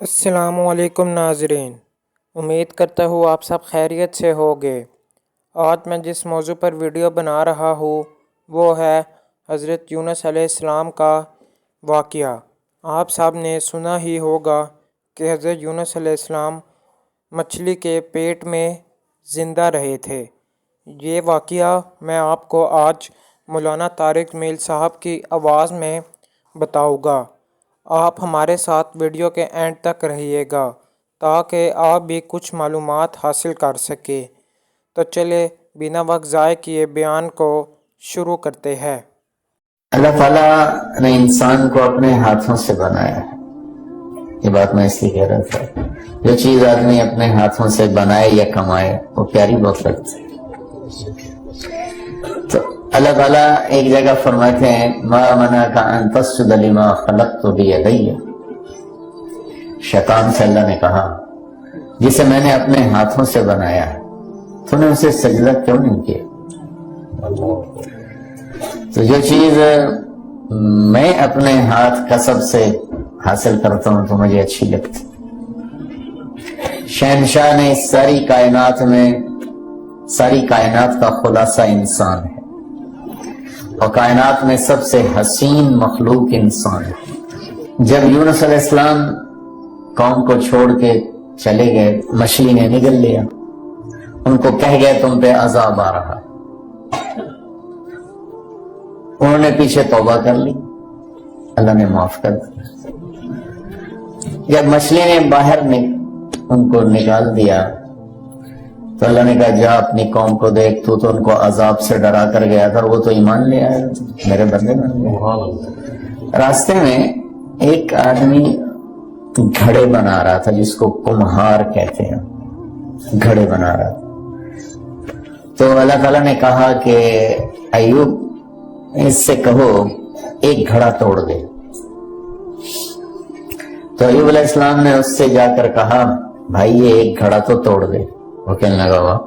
السلام علیکم ناظرین، امید کرتا ہوں آپ سب خیریت سے ہوگے۔ آج میں جس موضوع پر ویڈیو بنا رہا ہوں وہ ہے حضرت یونس علیہ السلام کا واقعہ۔ آپ سب نے سنا ہی ہوگا کہ حضرت یونس علیہ السلام مچھلی کے پیٹ میں زندہ رہے تھے۔ یہ واقعہ میں آپ کو آج مولانا طارق جمیل صاحب کی آواز میں بتاؤں گا۔ آپ ہمارے ساتھ ویڈیو کے اینڈ تک رہیے گا تاکہ آپ بھی کچھ معلومات حاصل کر سکیں۔ تو چلے بنا وقت ضائع کیے بیان کو شروع کرتے ہیں۔ اللہ تعالیٰ نے انسان کو اپنے ہاتھوں سے بنایا ہے۔ یہ بات میں اس لیے کہہ رہا تھا، جو چیز آدمی اپنے ہاتھوں سے بنائے یا کمائے وہ پیاری بہت لگتی ہے۔ تو اللہ تعالیٰ ایک جگہ فرماتے ہیں ما منعک ان تسجد لما خلقت بیدی۔ شیطان سے اللہ نے کہا جسے میں نے اپنے ہاتھوں سے بنایا تو نے اسے سجدہ کیوں نہیں کیا؟ تو جو چیز میں اپنے ہاتھ کسب سے حاصل کرتا ہوں تو مجھے اچھی لگتی۔ شہنشاہ نے اس ساری کائنات کا خلاصہ انسان ہے، اور کائنات میں سب سے حسین مخلوق انسان ہے۔ جب یونس علیہ السلام قوم کو چھوڑ کے چلے گئے، مچھلی نے نگل لیا، ان کو کہہ گئے تم پہ عذاب آ رہا۔ انہوں نے پیچھے توبہ کر لی، اللہ نے معاف کر دیا۔ جب مچھلی نے باہر ان کو نکال دیا تو اللہ نے کہا جا اپنی قوم کو دیکھ، تو ان کو عذاب سے ڈرا کر گیا تھا، وہ تو ایمان لے آئے، میرے بندے بن گئے۔ راستے میں ایک آدمی گھڑے بنا رہا تھا، جس کو کمہار کہتے ہیں، گھڑے بنا رہا تھا۔ تو اللہ تعالیٰ نے کہا کہ ایوب اس سے کہو ایک گھڑا توڑ دے۔ تو ایوب علیہ السلام نے اس سے جا کر کہا بھائی یہ ایک گھڑا تو توڑ دے۔ وہ کہنے لگا واہ،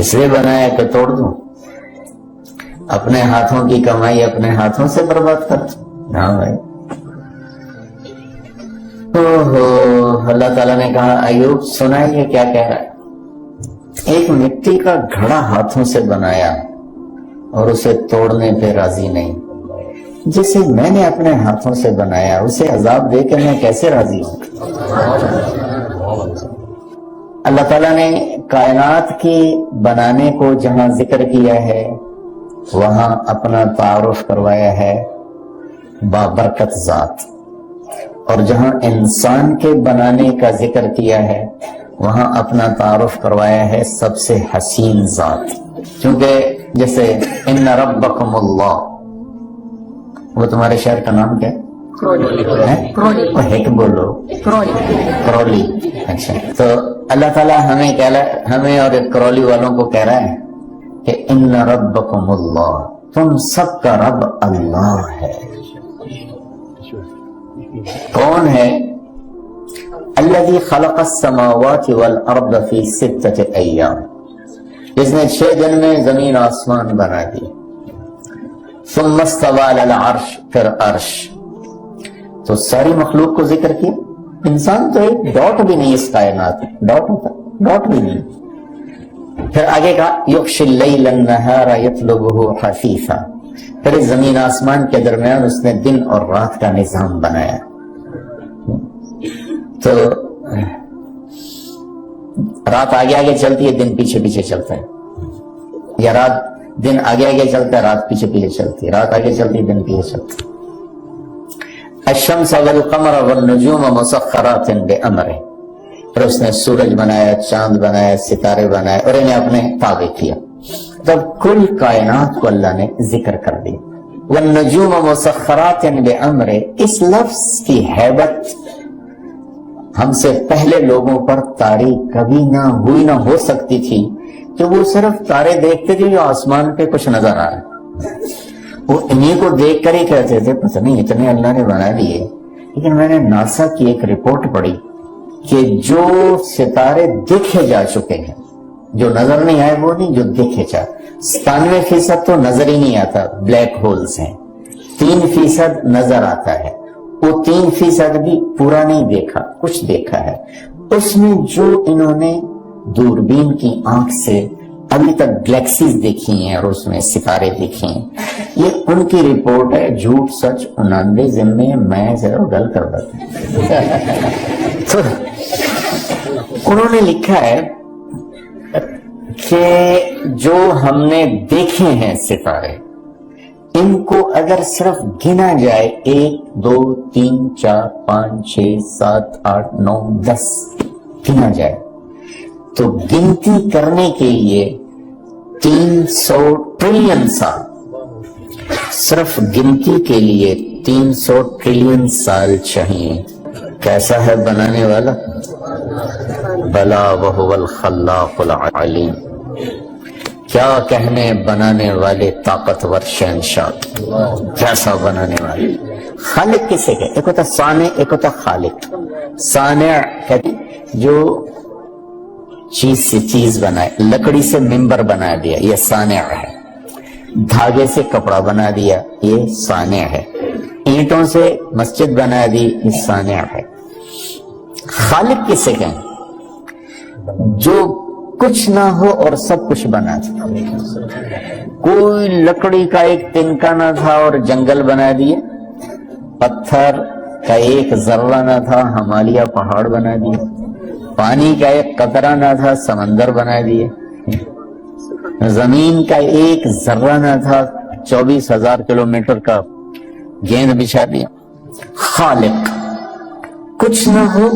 اس لیے بنایا کہ توڑ دوں؟ اپنے ہاتھوں کی کمائی اپنے ہاتھوں سے برباد کر دوں؟ ہاں بھائی۔ اللہ تعالیٰ نے کہا ایوب سنائیے کیا کہہ رہا ہے؟ ایک مٹی کا گھڑا ہاتھوں سے بنایا اور اسے توڑنے پہ راضی نہیں، جسے میں نے اپنے ہاتھوں سے بنایا اسے عذاب دے کے میں کیسے راضی ہوں؟ اللہ تعالیٰ نے کائنات کی بنانے کو جہاں ذکر کیا ہے وہاں اپنا تعارف کروایا ہے بابرکت ذات، اور جہاں انسان کے بنانے کا ذکر کیا ہے وہاں اپنا تعارف کروایا ہے سب سے حسین ذات۔ کیونکہ جیسے ان ربکم اللہ، وہ تمہارے شہر کا نام کیا ہے؟ ہیک بولو، کرولی۔ اچھا، تو اللہ تعالیٰ ہمیں اور کرولی والوں کو کہہ رہا ہے کہ ان ربکم اللہ، تم سب کا رب اللہ ہے۔ کون ہے؟ الذی خلق السماوات والارض فی 6 ایام، جس نے 6 دن میں زمین آسمان بنا دی۔ ثم استوى علی العرش، پھر عرش۔ تو ساری مخلوق کو ذکر کیا۔ انسان تو ایک ڈاٹ بھی نہیں اس کائنات میں، ڈاٹ بھی نہیں۔ پھر آگے کہا یغشی اللیل النہار یطلبہ حثیثا، پھر اس زمین آسمان کے درمیان اس نے دن اور رات کا نظام بنایا۔ تو رات آگے آگے چلتی ہے، دن پیچھے پیچھے چلتا ہے، یا دن آگے آگے چلتا ہے، رات پیچھے پیچھے چلتی ہے، رات آگے چلتی ہے، دن پیچھے چلتا ہے۔ الشمس والقمر والنجوم مسخرات بامرہ، پھر اس نے سورج بنایا، چاند بنایا، ستارے بنائے اور انہیں اپنے تابع کیا۔ تب کل کائنات کو اللہ نے ذکر کر دیا۔ والنجوم مسخرات بامرہ، اس لفظ کی ہیبت ہم سے پہلے لوگوں پر طاری کبھی نہ ہو سکتی تھی کہ وہ صرف تارے دیکھتے تھے جو آسمان پہ کچھ نظر آ رہا، وہ انہیں کو دیکھ کر ہی کہتے تھے پتہ نہیں اتنے اللہ نے بنا دیے۔ لیکن میں نے ناسا کی ایک رپورٹ پڑھی کہ جو ستارے دیکھے جا چکے ہیں، جو نظر نہیں آئے وہ نہیں، جو دیکھے جا، 97% تو نظر ہی نہیں آتا، بلیک ہولز ہیں، 3% نظر آتا ہے، वो 3% भी पूरा नहीं देखा, कुछ देखा है। उसमें जो इन्होंने दूरबीन की आंख से अभी तक गैलेक्सीज देखी हैं और उसमें सितारे देखे हैं, ये उनकी रिपोर्ट है। झूठ सच 99 जिम्मे, मैं जरा गल कर रहा तो उन्होंने लिखा है कि जो हमने देखे हैं सितारे, इनको अगर सिर्फ गिना जाए 1 2 3 4 5 6 7 8 9 10 गिना जाए, तो गिनती करने के लिए 300 ट्रिलियन साल, सिर्फ गिनती के लिए 300 ट्रिलियन साल चाहिए। कैसा है बनाने वाला? बला वहुवल खल्लाकुल अलीम। क्या कहने बनाने वाले ताकतवर शहंशाह, कैसा बनाने वाले। खालिक किसे कहते? एक होता साने, एक होता खालिक। साने कहते जो चीज से चीज बनाए, लकड़ी से मिंबर बना दिया, ये साने है। धागे से कपड़ा बना दिया, ये साने है। ईंटों से मस्जिद बना दी, ये साने है। खालिक किसे कहें? जो कुछ ना हो और सब कुछ बना था। कोई लकड़ी का एक तिनका ना था और जंगल बना दिए, पत्थर का एक जर्रा ना था, हिमालय पहाड़ बना दिए, पानी का एक कतरा ना था, समंदर बना दिए, जमीन का एक जर्रा ना था, 24,000 किलोमीटर का गेंद बिछा दिया। खालिक, कुछ ना हो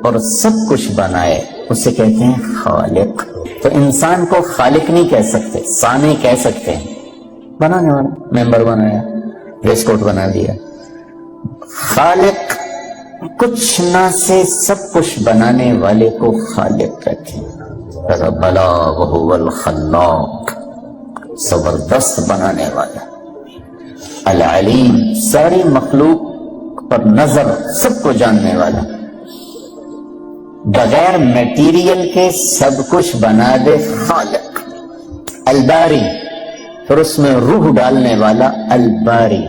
और सब कुछ बनाए, उसे कहते हैं खालिक। तो इंसान को खालिक नहीं कह सकते, साने कह सकते हैं। बनाने वाला, मेंबर बनाया, रेसकोट बना दिया। खालिक, कुछ ना से सब कुछ बनाने वाले को खालिक कहते हैं। बला वहुवल खल्लाक, जबरदस्त बनाने वाला। अल अलीम, सारी मखलूक पर नजर, सबको जानने वाला। बगैर मटेरियल के सब कुछ बना दे, खालिक। अलबारी, फिर उसमें रूह डालने वाला, अलबारी।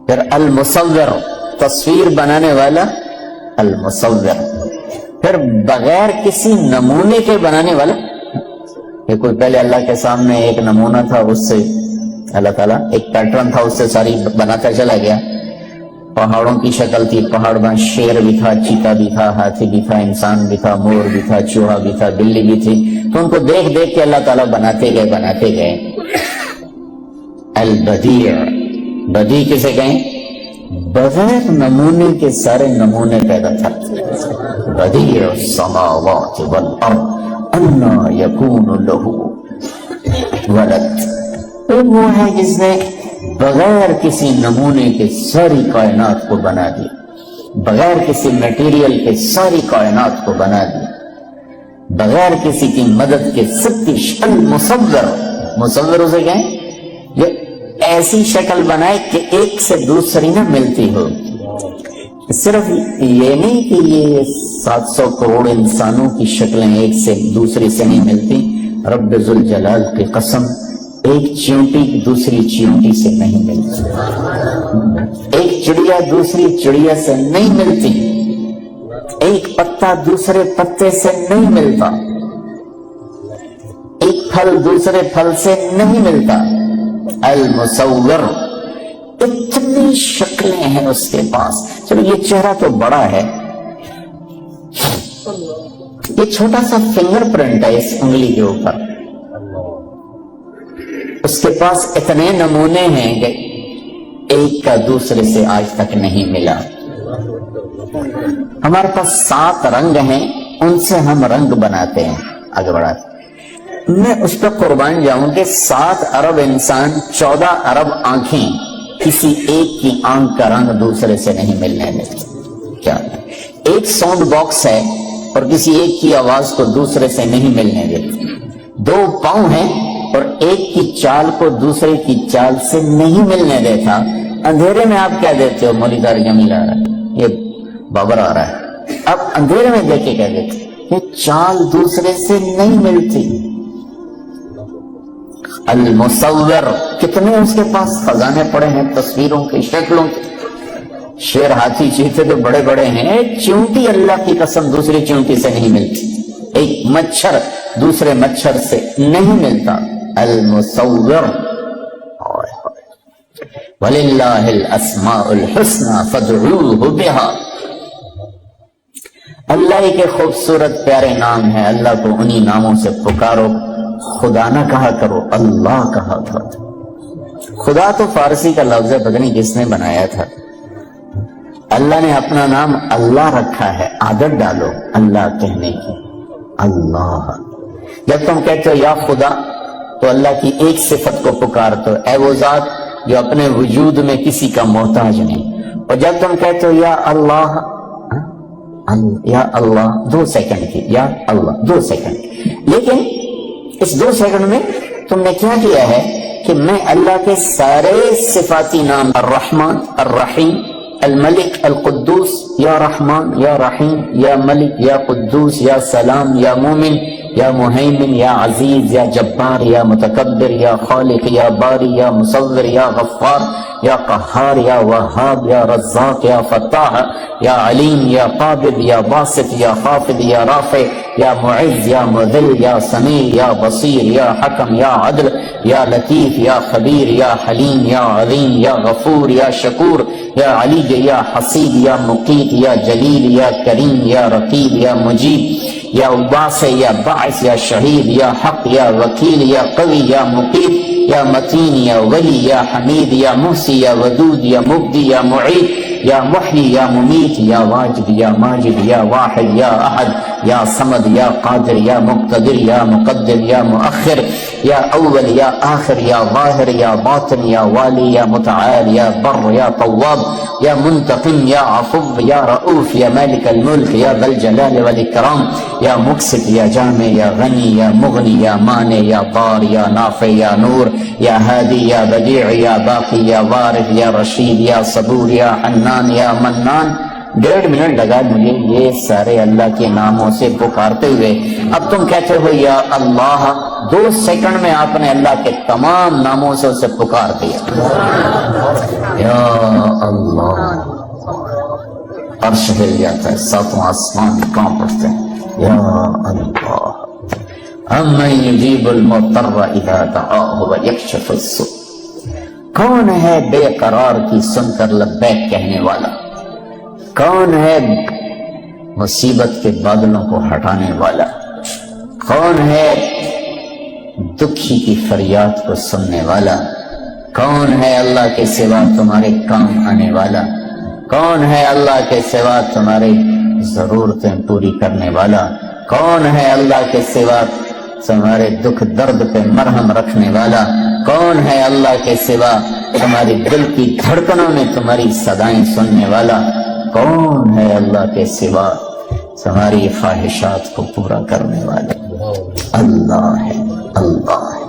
फिर अल मुसव्विर, तस्वीर बनाने वाला, अल मुसव्विर। फिर बगैर किसी नमूने के बनाने वाला। ये कोई पहले अल्लाह के सामने एक नमूना था, उससे अल्लाह ताला एक पैटर्न था, उससे सारी बनाता चला गया। पहाड़ों की शक्ल थी, पहाड़ में शेर भी था, चीता भी था, हाथी भी था, इंसान भी था, मोर भी था, चूहा भी था, बिल्ली भी थी। तो उनको देख देख के अल्लाह ताला बनाते गए। अल बदी, बदी किसे कहें? बगैर नमूने के सारे नमूने पैदा करते। बदीउ समावाति वल अर्द अन्ना यकूनु लहू वलद। तो वो है जिसने बगैर किसी नमूने के सारी कायनात को बना दिया, बगैर किसी मटेरियल के सारी कायनात को बना दिया, बगैर किसी की मदद के सबकी शक्ल। मुसव्विर उसे कहें ये ऐसी शक्ल बनाए कि एक से दूसरी ना मिलती हो। सिर्फ ये नहीं कि ये 700 करोड़ इंसानों की शक्लें एक से दूसरी से नहीं मिलती। रब्बे जुल जलाल की कसम, एक चींटी दूसरी चींटी से नहीं मिलती, एक चिड़िया दूसरी चिड़िया से नहीं मिलती, एक पत्ता दूसरे पत्ते से नहीं मिलता, एक फल दूसरे फल से नहीं मिलता। अल मुसव्विर, इतनी शक्लें हैं उसके पास। चलो ये चेहरा तो बड़ा है, ये छोटा सा फिंगरप्रिंट है इस उंगली के ऊपर, उसके पास इतने नमूने हैं कि एक का दूसरे से आज तक नहीं मिला। हमारे पास 7 रंग हैं, उनसे हम रंग बनाते हैं, आगे बढ़ाते। मैं उस पर कुर्बान जाऊं कि 7 अरब इंसान, 14 अरब आंखें, किसी एक की आंख का रंग दूसरे से नहीं मिलने देते। क्या एक साउंड बॉक्स है और किसी एक की आवाज को दूसरे से नहीं मिलने देते। 2 पांव हैं और एक की चाल को दूसरे की चाल से नहीं मिलने देता। अंधेरे में आप क्या देते हो? मौलिकार जमील आ रहा है, ये बाबर आ रहा है, अब अंधेरे में देख के क्या देते? ये चाल दूसरे से नहीं मिलती। अल मुसव्विर, कितने उसके पास खजाने पड़े हैं तस्वीरों के, शक्लों के। शेर हाथी चीते तो बड़े बड़े हैं, चींटी अल्लाह की कसम दूसरी चींटी से नहीं मिलती, एक मच्छर दूसरे मच्छर से नहीं मिलता। अल मुसव्विर वलिल्लाहिल अस्माउल हुस्ना फदऊहु बिहा। अल्लाह ही के खूबसूरत प्यारे नाम है, अल्लाह को उन्हीं नामों से पुकारो। खुदा ना कहा करो, अल्लाह कहा करो। खुदा तो फारसी का लफ्ज है, पता नहीं किसने बनाया था। अल्लाह ने अपना नाम अल्लाह रखा है, आदत डालो अल्लाह कहने की, अल्लाह। जब तुम कहते हो या खुदा तो अल्लाह की एक सिफत को पुकारते हो, ऐ वो जात जो अपने वजूद में किसी का मोहताज नहीं। और जब तुम कहते हो या अल्लाह, या अल्लाह 2 सेकंड की, या अल्लाह 2 सेकंड, लेकिन इस 2 सेकंड में तुमने क्या किया है कि मैं अल्लाह के सारे सिफाती नाम अर्रहमान, अर्रहीम, अल मलिक, अल कुद्दूस, या रहमान, या रहीम, या मलिक, या कुद्दूस, या सलाम, या मोमिन, या मुहैमिन, या अजीज, या जब्बार, या मुतकब्बिर, या खालिक, या बारी, या मुसव्विर, या गफ्फार, या कहार, या वहाब, या रज़्ज़ाक, या फत्ताह, या अलीम, या काबिद, या बासित, या खाफिद, या राफे, या मुइज़्ज़, या मुज़िल, या समीर, या बसीर, या हकम, या अदल, या लतीफ, या खबीर, या हलीम, या अज़ीम, या गफूर, या शकूर, या अली, या हसीब, या मुकीत, या जलील, या करीम, या रकीब, या मुजीब, या उबास, या बाइस, या शहीद, या हक, या वकील, या कवी, या मुकीत, या मतीन, या वली, या हमीद, या मुहसी, या वदूद, या मुब्दी, या मुईद, या मुहयी, या मुमीत, या वाजिद, या माजिद, या वाहिद, या अहद, या समद, या कादिर, या मुक्तदिर, या मुकद्दिम, या मुअख्खिर, या अव्वल, या आखिर, या ज़ाहिर, या बातिन, या वाली, या मुतआल, या बर, या तव्वाब, या मुंतकिम, या अफुव, या रऊफ, या मालिक अल मुल्क, या दल जलाल वल इकराम, या मुक्सित, या जामे, या गनी, या मुगनी, या माने, या दार, या नाफे, या नूर, या हादी, या बदी, या बाकी, या वारिस, या रशीद, या सबूर, या हन्नान, या मन्नान। 1.5 मिनट लगा मुझे ये सारे अल्लाह के नामों से पुकारते हुए। अब तुम कहते हो या अल्लाह, 2 सेकंड में आपने अल्लाह के तमाम नामों से उसे पुकार दिया। या अल्लाह, अर्श हिल जाता है, 7वां आसमान कांप उठते हैं। या अल्लाह, अम्मन युजीबुल मुत्तर्र इज़ा दआहु व यक्शिफुस सू। कौन है बेकरार की सुनकर लब्बैक कहने वाला? कौन है मुसीबत के बादलों को हटाने वाला? कौन है दुखी की फरियाद को सुनने वाला? कौन है अल्लाह के सिवा तुम्हारे काम आने वाला? कौन है अल्लाह के सिवा तुम्हारी जरूरतें पूरी करने वाला? कौन है अल्लाह के सिवा तुम्हारे दुख दर्द पे मरहम रखने वाला? कौन है अल्लाह के सिवा तुम्हारी दिल की धड़कनों में तुम्हारी सदाएं सुनने वाला? कौन है अल्लाह के सिवा तुम्हारी ख्वाहिशात को पूरा करने वाला? अल्लाह है, अल्लाह है।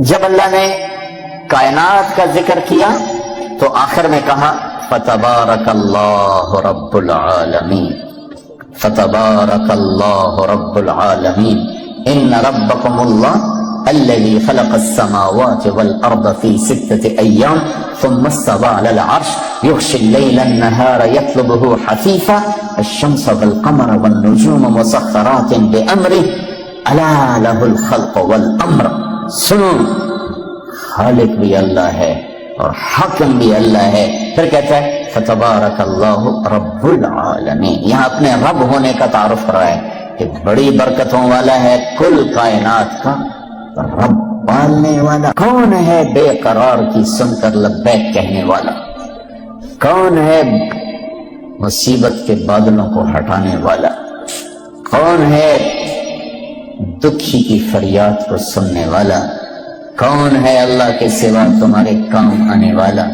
जब अल्लाह ने कायनात का जिक्र किया तो आखिर में कहा फतबारकल्लाहु रब्बुल आलमीन, फतबारकल्लाहु रब्बुल आलमीन, इन्न रब्बकुमुल्लाह الذي خلق السماوات والأرض في 6 أيام ثم استوى على العرش يغشي الليل النهار يطلبه حثيثا الشمس والقمر والنجوم مسخرات بأمره ألا له الخلق والأمر۔ سنو، خالق بھی اللہ ہے اور حاکم بھی اللہ ہے۔ پھر کہتا ہے فتبارک اللہ رب العالمین، یہاں اپنے رب ہونے کا تعارف کرا ہے کہ بڑی برکتوں والا ہے، کل کائنات کا رب، پالنے والا۔ کون ہے بے قرار کی سن کر لبیک کہنے والا؟ کون ہے مصیبت کے بادلوں کو ہٹانے والا؟ کون ہے دکھی کی فریاد کو سننے والا؟ کون ہے اللہ کے سوا تمہارے کام آنے والا؟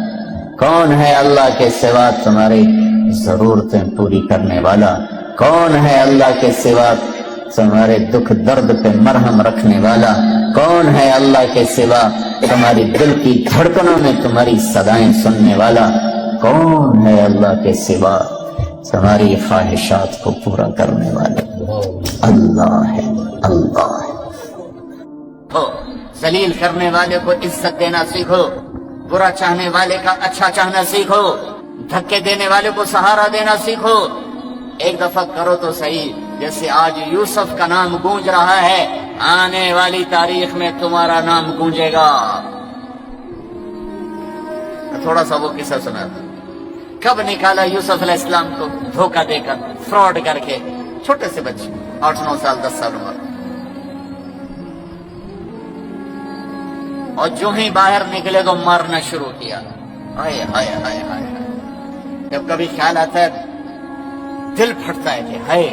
کون ہے اللہ کے سوا تمہاری ضرورتیں پوری کرنے والا؟ کون ہے اللہ کے سوا تمہارے دکھ درد پہ مرہم رکھنے والا؟ کون ہے اللہ کے سوا تمہاری دل کی دھڑکنوں میں تمہاری صدائیں سننے والا؟ کون ہے اللہ کے سوا تمہاری خواہشات کو پورا کرنے والا؟ اللہ ہے، اللہ ہے۔ ذلیل کرنے والے کو عزت دینا سیکھو، برا چاہنے والے کا اچھا چاہنا سیکھو، دھکے دینے والے کو سہارا دینا سیکھو. ایک دفعہ کرو تو صحیح. جیسے آج یوسف کا نام گونج رہا ہے, آنے والی تاریخ میں تمہارا نام گونجے گا. تھوڑا سا وہ قصہ سنا تھا. کب نکالا یوسف علیہ السلام کو دھوکہ دے کر, فراڈ کر کے, چھوٹے سے بچے 8-9 سال 10 سال عمر, اور جو ہی باہر نکلے تو مارنا شروع کیا. ہائے ہائے ہائے ہائے. جب کبھی خیال آتا ہے دل پھٹتا ہے کہ ہائے,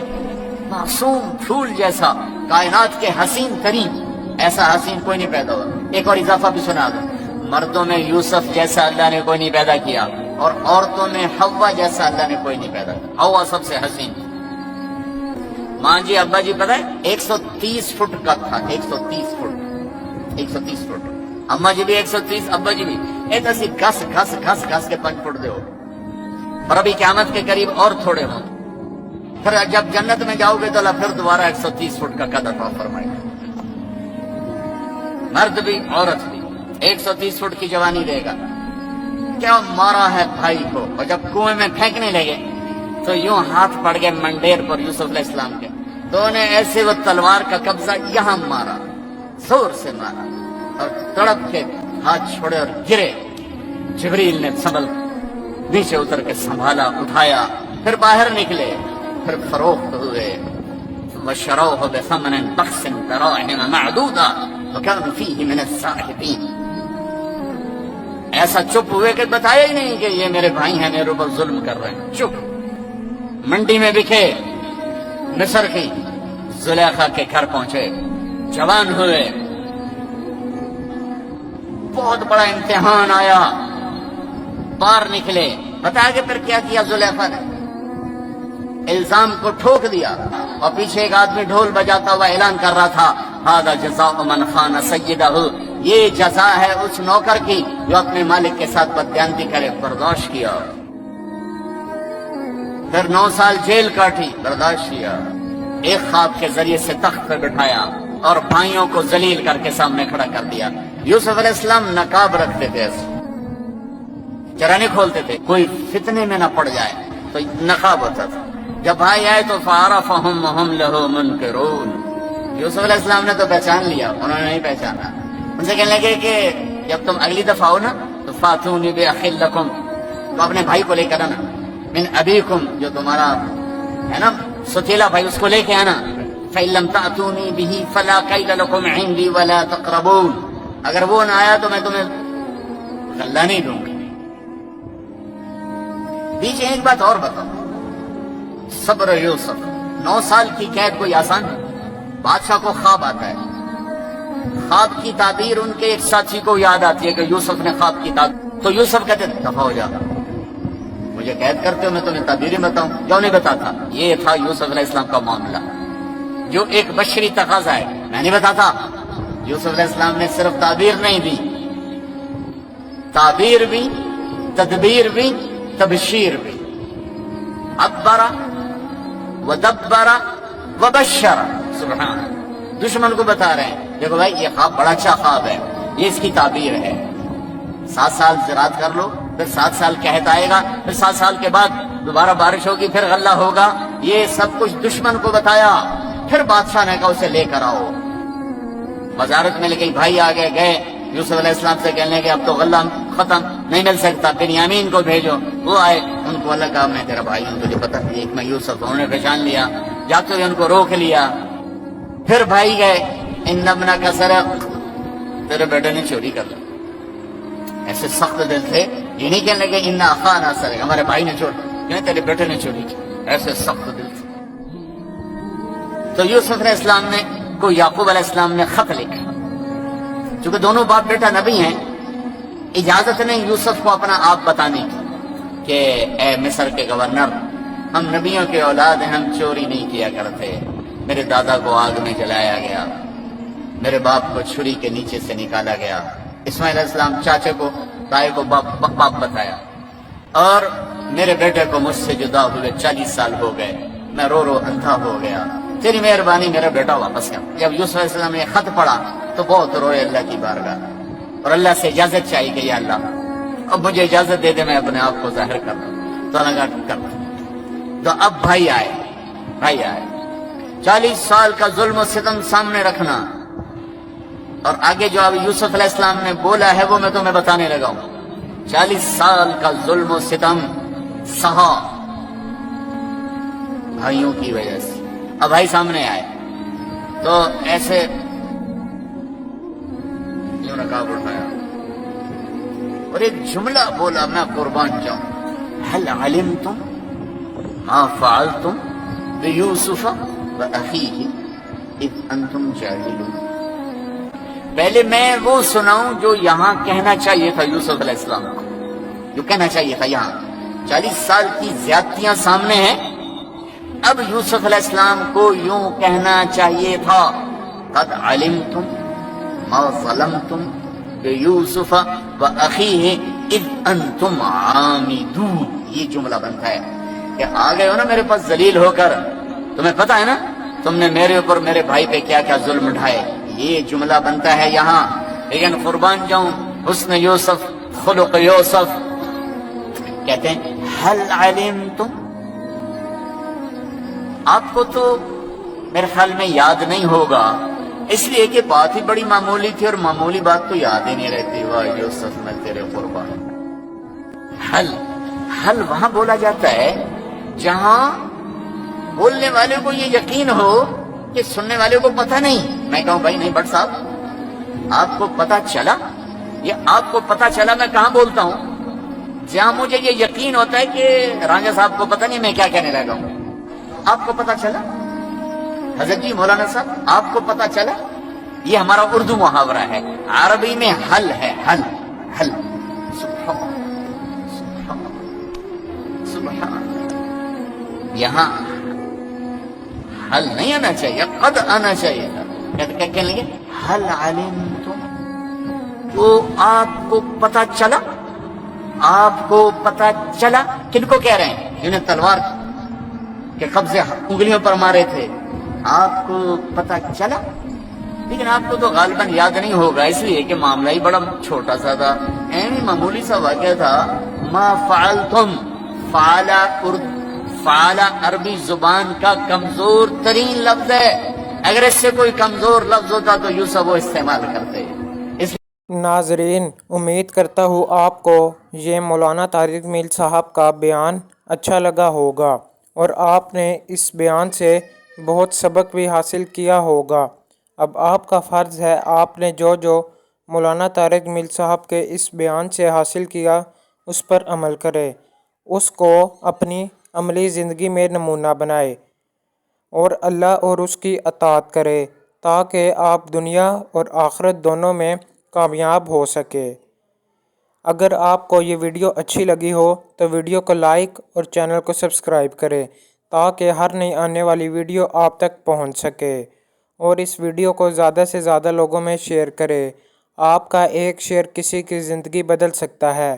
معصوم پھول جیسا, کائنات کے حسین ترین, ایسا حسین کوئی نہیں پیدا ہوا. ایک اور اضافہ بھی سنا دو, مردوں میں یوسف جیسا اللہ نے کوئی نہیں پیدا کیا, اور عورتوں میں حوا جیسا اللہ نے کوئی نہیں پیدا کیا. حوا سب سے حسین. ماں جی ابا جی پتہ ہے 130 فٹ کا تھا, 130 فٹ, 130 فٹ. اما جی بھی 130, ابا جی بھی. ایک ایسی گھس گھس گھس گھس کے 5 فٹ دے ہو, اور ابھی قیامت کے قریب اور تھوڑے ہوں. پھر جب جنت میں جاؤ گے تو اللہ پھر دوبارہ 130 فٹ کا قد عطا فرمائے گا. مرد بھی عورت بھی 130 فٹ کی جوانی دے گا. کیا مارا ہے بھائی کو, اور جب کنویں میں پھینکنے لگے تو یوں ہاتھ پڑ گئے منڈیر پر یوسف علیہ السلام کے, تو انہیں ایسے وہ تلوار کا قبضہ یہاں مارا, زور سے مارا, اور تڑپ کے ہاتھ چھوڑے اور گرے. جبریل نے سنبھل نیچے اتر کے سنبھالا, اٹھایا, پھر باہر نکلے, پھر فروخت ہوئے. وَشَرَوْهُ بِثَمَنٍ بَخْسٍ دَرَاهِمَ مَعْدُودًا وَكَانُوا فِيهِ مِنَ الزَّاهِدِينَ. ایسا چپ ہوئے کہ بتایا ہی نہیں کہ یہ میرے بھائی ہیں, میرے اوپر ظلم کر رہے ہیں. چپ. منڈی میں بکے, مصر کی زلیخا کے گھر پہنچے, جوان ہوئے. بہت بڑا امتحان آیا, باہر نکلے. بتایا کہ پھر کیا کیا زلیخا نے, الزام کو ٹھوک دیا, اور پیچھے ایک آدمی ڈھول بجاتا ہوا اعلان کر رہا تھا, هذا جزاء من خان سیدہ, یہ جزا ہے اس نوکر کی جو اپنے مالک کے ساتھ بددیانتی کرے. برداشت کیا. پھر 9 سال جیل کاٹی, برداشت کیا. ایک خواب کے ذریعے سے تخت پہ بٹھایا اور بھائیوں کو ذلیل کر کے سامنے کھڑا کر دیا. یوسف علیہ السلام نقاب رکھتے تھے, ایسے چہرہ نہیں کھولتے تھے, کوئی فتنے میں نہ پڑ جائے, تو نقاب ہوتا تھا. جب بھائی آئے تو فَعَرَفَهُمْ وَهُمْ لَهُ مُنْكِرُونَ. یوسف علیہ السلام نے تو پہچان لیا, انہوں نے نہیں پہچانا. ان سے کہنے لگے کہ جب تم اگلی دفعہ آؤ نا تو فَاتُونِي بِأَخٍ لَكُمْ, تو اپنے بھائی کو لے کر آنا, من ابیکم, جو تمہارا ہے نا ستیلا بھائی, اس کو لے کے آنا. فَإِن لَمْ تَأْتُونِي بِهِ فَلَا كَيْلَ لَكُمْ عِنْدِي وَلَا تَقْرَبُونَ. اگر وہ نہ آیا تو میں تمہیں غلہ نہیں دوں گا. بیچ ایک بات اور بتاؤں, صبر یوسف. 9 سال کی قید کوئی آسان ہے. بادشاہ کو خواب آتا ہے, خواب کی تعبیر ان کے ایک ساتھی کو یاد آتی ہے کہ یوسف نے خواب کی تعبیر, تو یوسف کہتے دفع ہو جا, مجھے قید کرتے ہو, میں تمہیں تعبیریں بتاؤں. کیوں نہیں بتاتا؟ یہ تھا یوسف علیہ السلام کا معاملہ, جو ایک بشری تقاضا ہے. میں نہیں بتاتا. یوسف علیہ السلام نے صرف تعبیر نہیں دی, تعبیر بھی, تدبیر بھی, تبشیر بھی. عبر ودبر وبشر. سبحان. دشمن کو بتا رہے ہیں دیکھو بھائی یہ خواب بڑا اچھا خواب ہے, یہ اس کی تعبیر ہے. 7 سال زراعت کر لو, پھر 7 سال قحط آئے گا, پھر 7 سال کے بعد دوبارہ بارش ہوگی, پھر غلہ ہوگا. یہ سب کچھ دشمن کو بتایا. پھر بادشاہ نے کہا اسے لے کر آؤ. وزارت میں لے گئی, بھائی آگے گئے یوسف علیہ السلام سے کہنے کہ اب تو غلہ ختم نہیں مل سکتا, بنیامین کو بھیجو. وہ آئے, ان کو اللہ کہا میں تیرا بھائی ہوں, تجھے پتا ایک میں یوسف. انہوں نے پہچان لیا, جاتے ہوئے ان کو روک لیا. پھر بھائی گئے, ان ابنک سرق, تیرے بیٹے نے چوری کر لی. ایسے سخت دل تھے, یہ نہیں کہنے لگے ان اخانا سرق, ہمارے بھائی نے چوری, کہنے تیرے بیٹے نے چوری کی. ایسے سخت دل تھے. تو یوسف علیہ السلام نے کو یعقوب علیہ السلام نے خط لکھا. چونکہ دونوں باپ بیٹا نبی ہیں, اجازت نہیں یوسف کو اپنا آپ بتانے کی کہ اے مصر کے گورنر, ہم نبیوں کے اولاد ہیں, ہم چوری نہیں کیا کرتے. میرے دادا کو آگ میں جلایا گیا, میرے باپ کو چھری کے نیچے سے نکالا گیا. اسماعیل علیہ السلام چاچے کو, تائے کو باپ بتایا, اور میرے بیٹے کو مجھ سے جدا ہوئے 40 سال ہو گئے, میں رو رو اندھا ہو گیا, تیری مہربانی میرا بیٹا واپس کر. جب یوسف علیہ السلام نے خط پڑھا تو بہت روئے اللہ کی بارگاہ, اور اللہ سے اجازت چاہیے کہ یا اللہ اب مجھے اجازت دے دے, میں اپنے آپ کو ظاہر کر دوں. तो लगा कर। तो अब भाई आए 40 साल का जुल्म सितम सामने रखना, और आगे जो अब यूसुफ अलैहिस्सलाम ने बोला है वो मैं तुम्हें बताने लगा हूं। 40 साल का जुल्म सितम सहा भाइयों की वजह से। अब भाई सामने आए तो ऐसे यूं नकाब उठाया और एक जुमला बोला, मैं कुर्बान जाऊं, हल अलिमतुम मा फअलतुम बियूसुफ व अखीही इज़ अंतुम जाहिलून। पहले मैं वो सुनाऊं जो यहां कहना चाहिए था यूसुफ अलैहिस्सलाम को, जो कहना चाहिए था यहां। 40 साल की ज्यादतियां सामने हैं, अब यूसुफ अलैहिस्सलाम को यूं कहना चाहिए था, कद अलिमतुम मा ज़लमतुम बियूसुफ व अखीही इज़ अंतुम आमिदून। ये जुमला बनता है कि आ गए हो ना मेरे पास जलील होकर, तुम्हें पता है ना तुमने मेरे ऊपर मेरे भाई पे क्या क्या जुल्म ढाए। ये जुमला बनता है यहाँ। लेकिन कुर्बान जाऊं, हुस्न यूसुफ, खुलुक यूसुफ, कहते हैं हल अलिमतुम, आपको तो मेरे ख्याल में याद नहीं होगा, इसलिए कि बात ही बड़ी मामूली थी और मामूली बात तो याद ही नहीं रहती। वाह यूसुफ, मैं तेरे कुर्बान। हल वहां बोला जाता है जहां बोलने वाले को ये यकीन हो कि सुनने वाले को पता नहीं। मैं कहूं भाई नहीं भट्ट साहब, आपको पता चला, ये आपको पता चला मैं कहां बोलता हूं जहां मुझे ये यकीन होता है कि रांझा साहब को पता नहीं मैं क्या कहने लगा हूं। आपको पता चला हजरत जी, मौलाना साहब, आपको पता चला। ये हमारा उर्दू मुहावरा है, अरबी में हल है, हल हल। यहां हल नहीं आना चाहिए, कद आना चाहिए था। क्या कहने लगे, हल अलिमतुम, तो आपको पता चला, आपको पता चला। किनको कह रहे हैं? जिन्हें तलवार के कब्जे उंगलियों पर मारे थे, आपको पता चला। लेकिन आपको तो गालिबन याद नहीं होगा, इसलिए कि मामला ही बड़ा छोटा सा था, ऐनी मामूली सा वाक़या था। मा फ़अलतुम, फ़अला अरबी जुबान का कमजोर तरीन लफ्ज है। अगर इससे कोई कमजोर लफ्ज होता तो यूसुफ वो इस्तेमाल करते। नाजरीन, उम्मीद करता हूँ आपको ये मौलाना तारिक मील साहब का बयान अच्छा लगा होगा और आपने इस बयान से बहुत सबक भी हासिल किया होगा। अब आपका फ़र्ज़ है आपने जो जो मौलाना तारिक मील साहब के इस बयान से हासिल किया उस पर अमल करें, उसको अपनी अमली ज़िंदगी में नमूना बनाए और अल्लाह और उसकी अताअत करे, ताकि आप दुनिया और आखिरत दोनों में कामयाब हो सके। अगर आपको ये वीडियो अच्छी लगी हो तो वीडियो को लाइक और चैनल को सब्सक्राइब करें, ताकि हर नई आने वाली वीडियो आप तक पहुंच सके। और इस वीडियो को ज़्यादा से ज़्यादा लोगों में शेयर करें। आपका एक शेयर किसी की ज़िंदगी बदल सकता है।